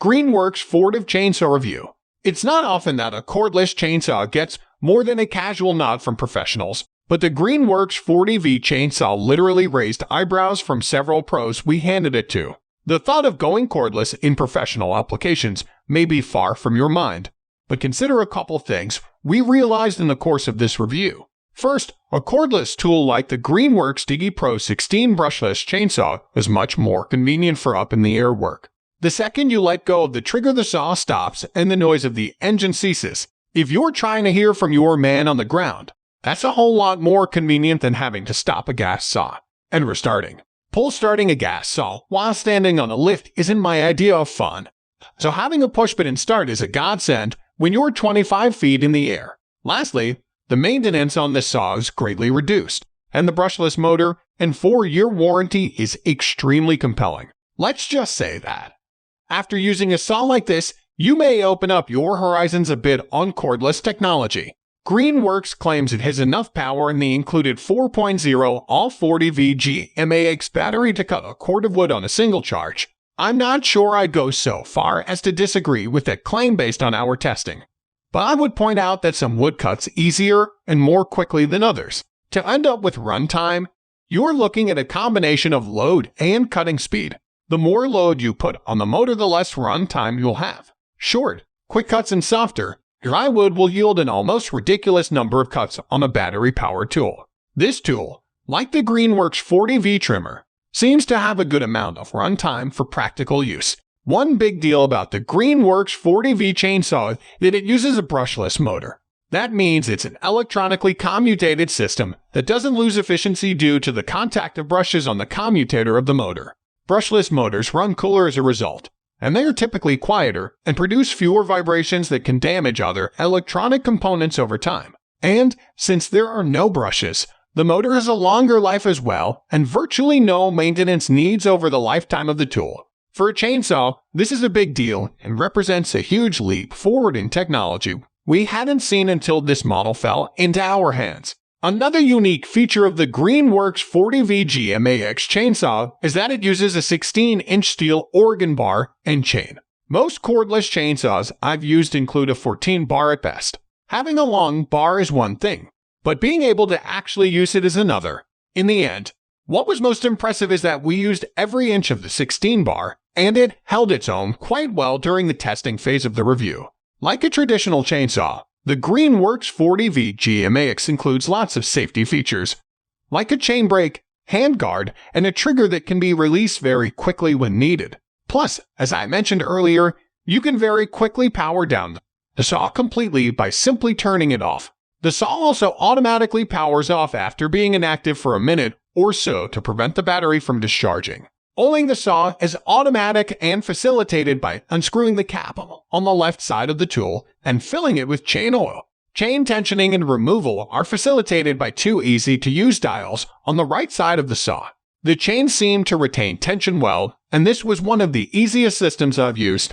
Greenworks 40v chainsaw review. It's not often that a cordless chainsaw gets more than a casual nod from professionals, but the Greenworks 40v chainsaw literally raised eyebrows from several pros we handed it to. The thought of going cordless in professional applications may be far from your mind, but consider a couple things we realized in the course of this review. First, a cordless tool like the Greenworks Digi Pro 16 brushless chainsaw is much more convenient for up-in-the-air work. The second you let go of the trigger, the saw stops and the noise of the engine ceases. If you're trying to hear from your man on the ground, that's a whole lot more convenient than having to stop a gas saw and restarting. Pull starting a gas saw while standing on a lift isn't my idea of fun, so having a push button start is a godsend when you're 25 feet in the air. Lastly, the maintenance on this saw is greatly reduced, and the brushless motor and 4-year warranty is extremely compelling. Let's just say that. After using a saw like this, you may open up your horizons a bit on cordless technology. Greenworks claims it has enough power in the included 4.0 all-40v GMAX battery to cut a cord of wood on a single charge. I'm not sure I'd go so far as to disagree with that claim based on our testing, but I would point out that some wood cuts easier and more quickly than others. To end up with runtime, you're looking at a combination of load and cutting speed. The more load you put on the motor, the less runtime you'll have. Short, quick cuts and softer, dry wood will yield an almost ridiculous number of cuts on a battery-powered tool. This tool, like the Greenworks 40v trimmer, seems to have a good amount of runtime for practical use. One big deal about the Greenworks 40v chainsaw is that it uses a brushless motor. That means it's an electronically commutated system that doesn't lose efficiency due to the contact of brushes on the commutator of the motor. Brushless motors run cooler as a result, and they are typically quieter and produce fewer vibrations that can damage other electronic components over time. And since there are no brushes, the motor has a longer life as well and virtually no maintenance needs over the lifetime of the tool. For a chainsaw, this is a big deal and represents a huge leap forward in technology we hadn't seen until this model fell into our hands. Another unique feature of the Greenworks 40v GMAX chainsaw is that it uses a 16-inch steel organ bar and chain. Most cordless chainsaws I've used include a 14 bar at best. Having a long bar is one thing, but being able to actually use it is another. In the end, what was most impressive is that we used every inch of the 16 bar, and it held its own quite well during the testing phase of the review. Like a traditional chainsaw, the Greenworks 40v GMAX includes lots of safety features, like a chain brake, handguard, and a trigger that can be released very quickly when needed. Plus, as I mentioned earlier, you can very quickly power down the saw completely by simply turning it off. The saw also automatically powers off after being inactive for a minute or so to prevent the battery from discharging. Oiling the saw is automatic and facilitated by unscrewing the cap on the left side of the tool and filling it with chain oil. Chain tensioning and removal are facilitated by two easy-to-use dials on the right side of the saw. The chains seem to retain tension well, and this was one of the easiest systems I've used.